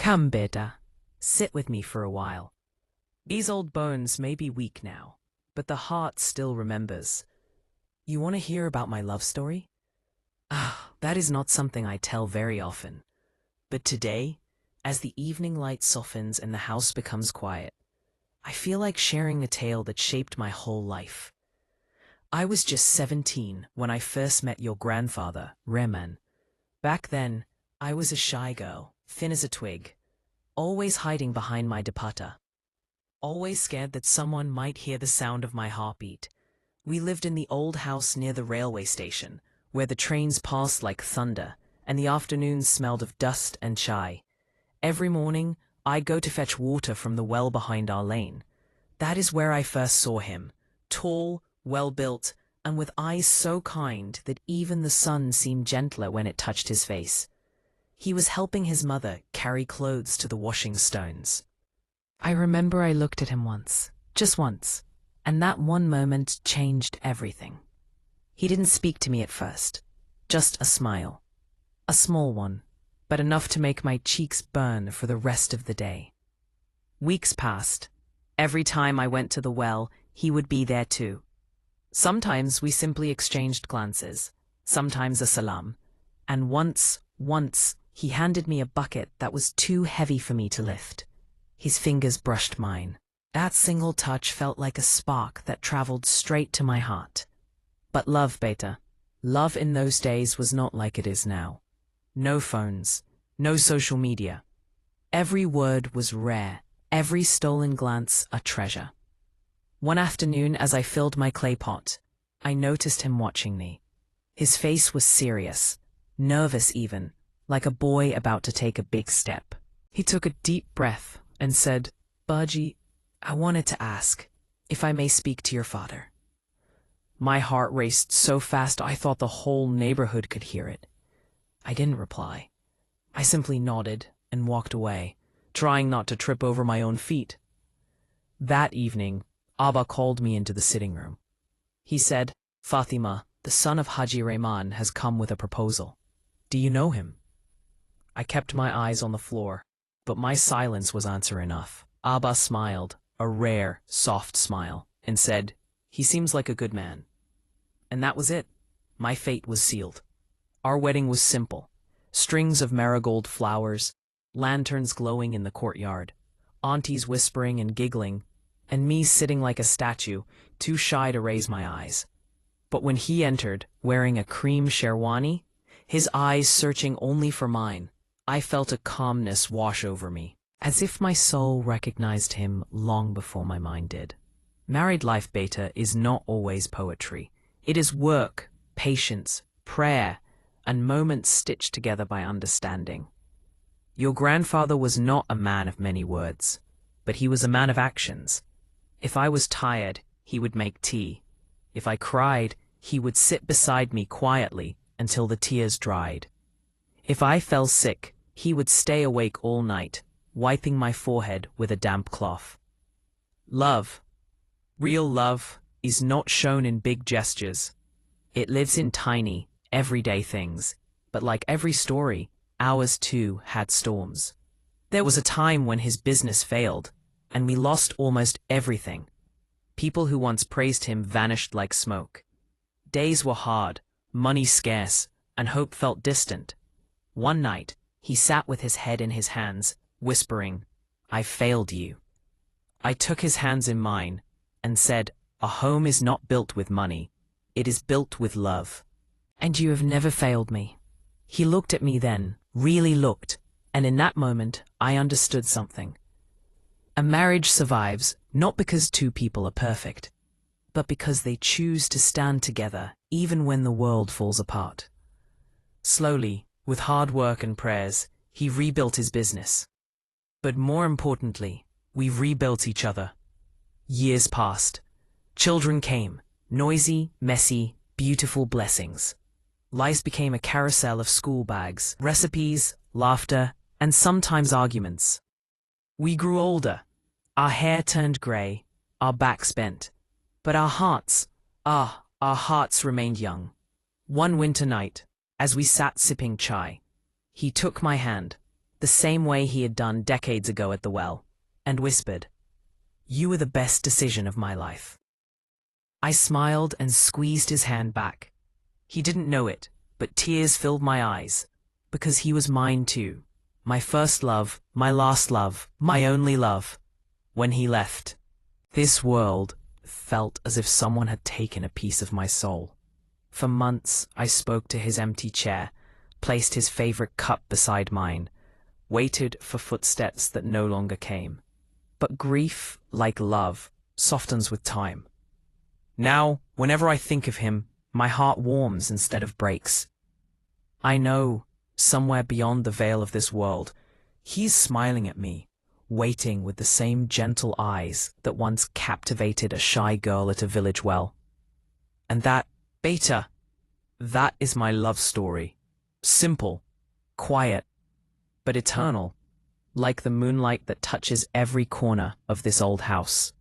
Come, beta, sit with me for a while. These old bones may be weak now, but the heart still remembers. You want to hear about my love story? That is not something I tell very often. But today, as the evening light softens and the house becomes quiet, I feel like sharing a tale that shaped my whole life. I was just 17 when I first met your grandfather, Reman. Back then, I was a shy girl, thin as a twig, always hiding behind my dupatta. Always scared that someone might hear the sound of my heartbeat. We lived in the old house near the railway station, where the trains passed like thunder, and the afternoons smelled of dust and chai. Every morning, I'd go to fetch water from the well behind our lane. That is where I first saw him, tall, well-built, and with eyes so kind that even the sun seemed gentler when it touched his face. He was helping his mother carry clothes to the washing stones. I remember I looked at him once, just once, and that one moment changed everything. He didn't speak to me at first, just a smile. A small one, but enough to make my cheeks burn for the rest of the day. Weeks passed. Every time I went to the well, he would be there too. Sometimes we simply exchanged glances, sometimes a salam, and once, he handed me a bucket that was too heavy for me to lift. His fingers brushed mine. That single touch felt like a spark that traveled straight to my heart. But love, beta, love in those days was not like it is now. No phones, no social media. Every word was rare, every stolen glance a treasure. One afternoon, as I filled my clay pot, I noticed him watching me. His face was serious, nervous even, like a boy about to take a big step. He took a deep breath and said, "Baji, I wanted to ask if I may speak to your father." My heart raced so fast I thought the whole neighborhood could hear it. I didn't reply. I simply nodded and walked away, trying not to trip over my own feet. That evening, Abba called me into the sitting room. He said, "Fatima, the son of Haji Rehman, has come with a proposal. Do you know him?" I kept my eyes on the floor, but my silence was answer enough. Abba smiled, a rare, soft smile, and said, "He seems like a good man." And that was it. My fate was sealed. Our wedding was simple. Strings of marigold flowers, lanterns glowing in the courtyard, aunties whispering and giggling, and me sitting like a statue, too shy to raise my eyes. But when he entered, wearing a cream sherwani, his eyes searching only for mine, I felt a calmness wash over me, as if my soul recognized him long before my mind did. Married life, beta, is not always poetry. It is work, patience, prayer, and moments stitched together by understanding. Your grandfather was not a man of many words, but he was a man of actions. If I was tired, he would make tea. If I cried, he would sit beside me quietly until the tears dried. If I fell sick, he would stay awake all night, wiping my forehead with a damp cloth. Love, real love, is not shown in big gestures. It lives in tiny, everyday things, but like every story, ours too had storms. There was a time when his business failed, and we lost almost everything. People who once praised him vanished like smoke. Days were hard, money scarce, and hope felt distant. One night, he sat with his head in his hands, whispering, "I failed you." I took his hands in mine and said, "A home is not built with money. It is built with love. And you have never failed me." He looked at me then, really looked, and in that moment, I understood something. A marriage survives not because two people are perfect, but because they choose to stand together even when the world falls apart. Slowly, with hard work and prayers, he rebuilt his business. But more importantly, we rebuilt each other. Years passed. Children came, noisy, messy, beautiful blessings. Life became a carousel of school bags, recipes, laughter, and sometimes arguments. We grew older. Our hair turned gray, our backs bent. But our hearts remained young. One winter night, as we sat sipping chai, he took my hand. the same way he had done decades ago at the well, and whispered, "You were the best decision of my life." I smiled and squeezed his hand back. He didn't know it, but tears filled my eyes, because he was mine too. My first love, my last love, my only love. When he left, this world felt as if someone had taken a piece of my soul. For months, I spoke to his empty chair, placed his favorite cup beside mine, waited for footsteps that no longer came. But grief, like love, softens with time. Now, whenever I think of him, my heart warms instead of breaks. I know, somewhere beyond the veil of this world, he's smiling at me, waiting with the same gentle eyes that once captivated a shy girl at a village well. And that, Beta, that is my love story. Simple, quiet, but eternal, like the moonlight that touches every corner of this old house.